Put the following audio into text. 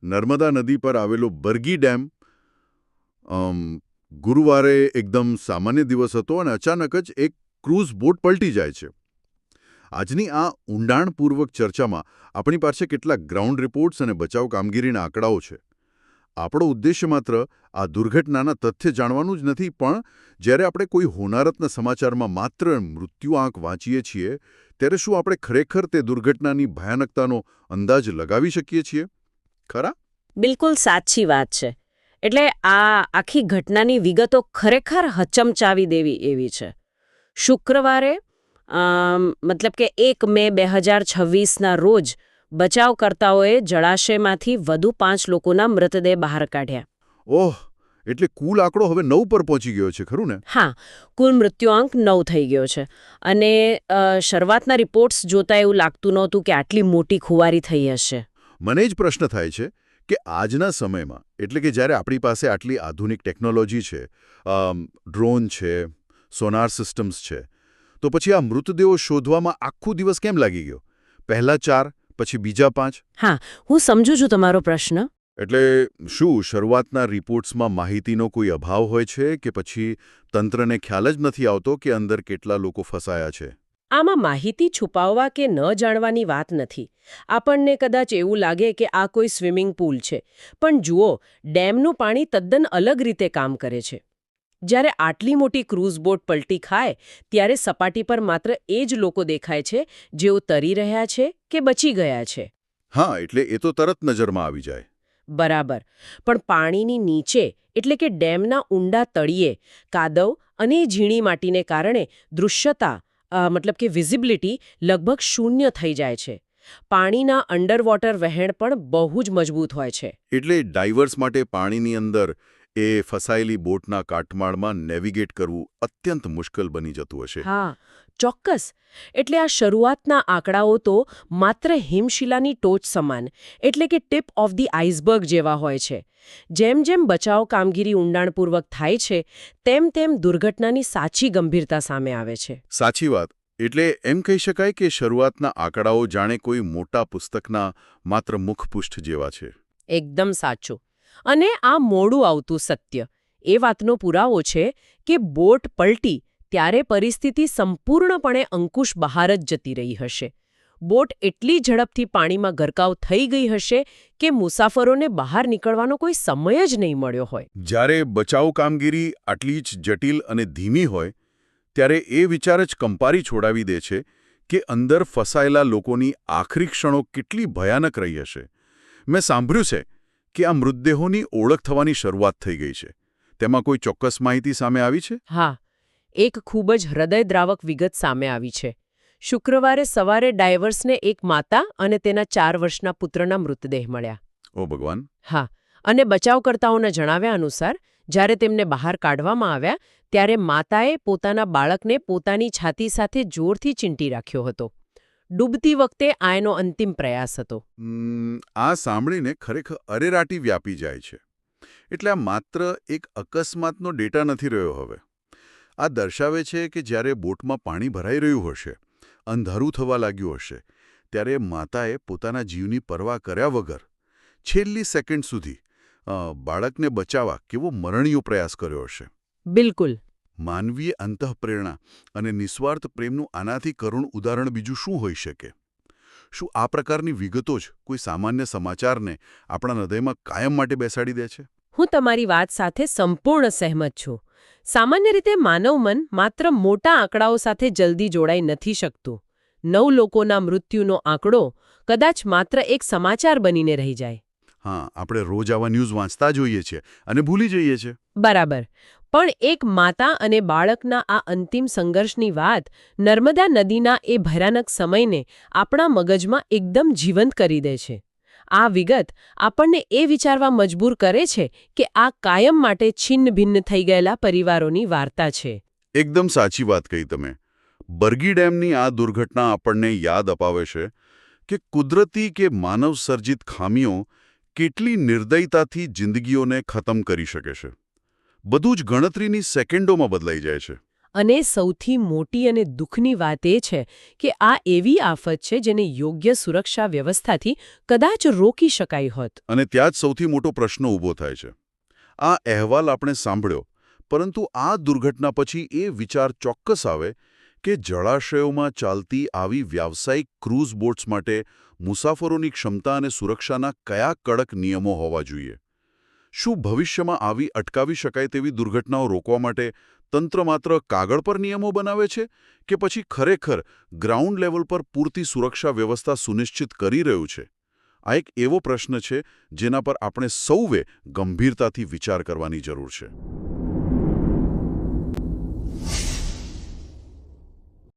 નર્મદા નદી પર આવેલો બરગી ડેમ ગુરુવારે એકદમ સામાન્ય દિવસ હતો અને અચાનક જ એક ક્રૂઝ બોટ પલટી જાય છે. આજની આ ઊંડાણપૂર્વક ચર્ચામાં આપણી પાસે કેટલાક ગ્રાઉન્ડ રિપોર્ટ્સ અને બચાવ કામગીરીના આંકડાઓ છે. આપણો ઉદ્દેશ્ય માત્ર આ દુર્ઘટનાના તથ્ય જાણવાનું જ નથી, પણ જ્યારે આપણે કોઈ હોનારતના સમાચારમાં માત્ર મૃત્યુઆંક વાંચીએ છીએ ત્યારે શું આપણે ખરેખર તે દુર્ઘટનાની ભયાનકતાનો અંદાજ લગાવી શકીએ છીએ ખરા? બિલકુલ સાચી વાત છે. એટલે આ આખી ઘટનાની વિગતો ખરેખર હચમચાવી દેવી એવી છે. શુક્રવારે મતલબ કે 1 મે 2026ના રોજ બચાવકર્તાઓએ જળાશયમાંથી વધુ 5 લોકોના મૃતદેહ બહાર કાઢ્યા. ઓહ, એટલે કુલ આંકડો હવે 9 પર પહોંચી ગયો છે, ખરું ને? હા, કુલ મૃત્યુઆંક 9 થઈ ગયો છે. અને શરૂઆતના રિપોર્ટ્સ જોતા એવું લાગતું નહોતું કે આટલી મોટી ખુવારી થઈ હશે. મને જ પ્રશ્ન થાય છે કે આજના સમયમાં, એટલે કે જ્યારે આપણી પાસે આટલી આધુનિક ટેકનોલોજી છે, ડ્રોન છે, સોનાર સિસ્ટમ્સ છે, તો પછી આ મૃતદેહો શોધવામાં આખો દિવસ કેમ લાગી ગયો? પહેલા 4, પછી બીજા 5? હા, હું સમજુ છું તમારો પ્રશ્ન. એટલે શું શરૂઆતના રિપોર્ટ્સમાં માહિતીનો કોઈ અભાવ હોય છે કે પછી તંત્રને ખ્યાલ જ નથી આવતો કે અંદર કેટલા લોકો ફસાયા છે? આમાં માહિતી છુપાવવા કે ન જાણવાની વાત નથી. આપણને કદાચ એવું લાગે કે આ કોઈ સ્વિમિંગ પૂલ છે, પણ જુઓ, ડેમનું પાણી તદ્દન અલગ રીતે કામ કરે છે. જ્યારે આટલી મોટી ક્રૂઝ બોટ પલટી ખાય ત્યારે સપાટી પર માત્ર એ જ લોકો દેખાય છે જેઓ તરી રહ્યા છે કે બચી ગયા છે. હા, એટલે એ તો તરત નજરમાં આવી જાય. બરાબર. પણ પાણીની નીચે એટલે કે ડેમના ઊંડા તળિયે કાદવ અને ઝીણી માટીને કારણે દૃશ્યતા મતલબ કે વિઝિબિલિટી લગભગ શૂન્ય થઈ જાય છે. પાણીના અંડરવોટર વહેણ પણ બહુ જ મજબૂત હોય છે. એટલે ડાઇવર્સ માટે પાણીની અંદર એ ફસાયેલી બોટના કાટમાળમાં નેવિગેટ કરવું અત્યંત મુશ્કેલ બની જતું હશે. હા, ચોક્કસ. એટલે આ શરૂઆતના આંકડાઓ તો માત્ર હિમશિલાની ટોચ સમાન, એટલે કે ટિપ ઓફ ધી આઇસબર્ગ જેવા હોય છે. જેમ જેમ બચાવ કામગીરી ઊંડાણપૂર્વક થાય છે, તેમ તેમ દુર્ઘટનાની સાચી ગંભીરતા સામે આવે છે. સાચી વાત. એટલે એમ કહી શકાય કે શરૂઆતના આંકડાઓ જાણે કોઈ મોટા પુસ્તકના માત્ર મુખપૃષ્ઠ જેવા છે. એકદમ સાચું. અને આ મોડું આવતું સત્ય એ વાતનો પુરાવો છે કે બોટ પલટી ત્યારે પરિસ્થિતિ સંપૂર્ણપણે અંકુશ બહાર જ જતી રહી હશે. બોટ એટલી ઝડપથી પાણીમાં ગરકાવ થઈ ગઈ હશે કે મુસાફરોને બહાર નીકળવાનો કોઈ સમય જ નહીં મળ્યો હોય. જ્યારે બચાવ કામગીરી આટલી જ જટિલ અને ધીમી હોય ત્યારે એ વિચાર જ કંપારી છોડાવી દે છે કે અંદર ફસાયેલા લોકોની આખરી ક્ષણો કેટલી ભયાનક રહી હશે. મેં સાંભળ્યું છે કે આ મૃતદેહોની ઓળખ થવાની શરૂઆત થઈ ગઈ છે. તેમાં કોઈ ચોક્કસ માહિતી સામે આવી છે? હા, એક ખૂબ જ હૃદયદ્રાવક વિગત સામે આવી છે. શુક્રવારે સવારે ડાયવર્સને એક માતા અને તેના 4 વર્ષના પુત્રના મૃતદેહ મળ્યા. ઓ ભગવાન! હા, અને બચાવકર્તાઓના જણાવ્યા અનુસાર જ્યારે તેમને બહાર કાઢવામાં આવ્યા ત્યારે માતાએ પોતાના બાળકને પોતાની છાતી સાથે જોરથી ચીંટી રાખ્યો હતો. ડૂબતી વખતે આ એનો અંતિમ પ્રયાસ હતો. આ સાંભળીને ખરેખર અરેરાટી વ્યાપી જાય છે. એટલે આ માત્ર એક અકસ્માતનો ડેટા નથી રહ્યો હવે. આ દર્શાવે છે કે જ્યારે બોટમાં પાણી ભરાઈ રહ્યું હશે, અંધારું થવા લાગ્યું હશે, ત્યારે માતાએ પોતાના જીવની પરવા કર્યા વગર છેલ્લી સેકન્ડ સુધી બાળકને બચાવવા કેવો મરણીયો પ્રયાસ કર્યો હશે. બિલકુલ. માનવીય અંતઃપ્રેરણા અને નિસ્વાર્થ પ્રેમનું આનાથી કરુણ ઉદાહરણ બીજું શું હોઈ શકે? શું આ પ્રકારની વિગતો જ કોઈ સામાન્ય સમાચારને આપણા હૃદયમાં કાયમ માટે બેસાડી દે છે? હું તમારી વાત સાથે સંપૂર્ણ સહેમત છું. સામાન્ય રીતે માનવ મન માત્ર મોટા આંકડાઓ સાથે જલ્દી જોડાઈ નથી શકતું. 9 લોકોના મૃત્યુનો આંકડો કદાચ માત્ર એક સમાચાર બનીને રહી જાય. હા, આપણે રોજ આવા ન્યૂઝ વાંચતા જોઈએ છીએ અને ભૂલી જઈએ છીએ. બરાબર. પણ એક માતા અને બાળકના આ અંતિમ સંઘર્ષની વાત નર્મદા નદીના એ ભયાનક સમયને આપણા મગજમાં એકદમ જીવંત કરી દે છે. આ વિગત આપણને એ વિચારવા મજબૂર કરે છે કે આ કાયમ માટે છિન્ન ભિન્ન થઈ ગયેલા પરિવારોની વાર્તા છે. એકદમ સાચી વાત કહી તમે. બરગી ડેમની આ દુર્ઘટના આપણને યાદ અપાવે છે કે કુદરતી કે માનવ સર્જિત ખામીઓ કેટલી નિર્દયતાથી જિંદગીઓને ખતમ કરી શકે છે. બધું જ ગણતરીની સેકન્ડોમાં બદલાઈ જાય છે. અને સૌથી મોટી અને દુઃખની વાત એ છે કે આ એવી આફત છે જેને યોગ્ય સુરક્ષા વ્યવસ્થાથી કદાચ રોકી શકાય હોત. અને ત્યાં જ સૌથી મોટો પ્રશ્ન ઊભો થાય છે. આ અહેવાલ આપણે સાંભળ્યો, પરંતુ આ દુર્ઘટના પછી એ વિચાર ચોક્કસ આવે કે જળાશયોમાં ચાલતી આવી વ્યાવસાયિક ક્રૂઝ બોટ્સ માટે મુસાફરોની ક્ષમતા અને સુરક્ષાના કયા કડક નિયમો હોવા જોઈએ? શું ભવિષ્યમાં આવી અટકાવી શકાય તેવી દુર્ઘટનાઓ રોકવા માટે તંત્ર માત્ર કાગળ પર નિયમો બનાવે છે કે પછી ખરેખર ગ્રાઉન્ડ લેવલ પર પૂરતી સુરક્ષા વ્યવસ્થા સુનિશ્ચિત કરી રહ્યું છે? આ એક એવો પ્રશ્ન છે જેના પર આપણે સૌએ ગંભીરતાથી વિચાર કરવાની જરૂર છે.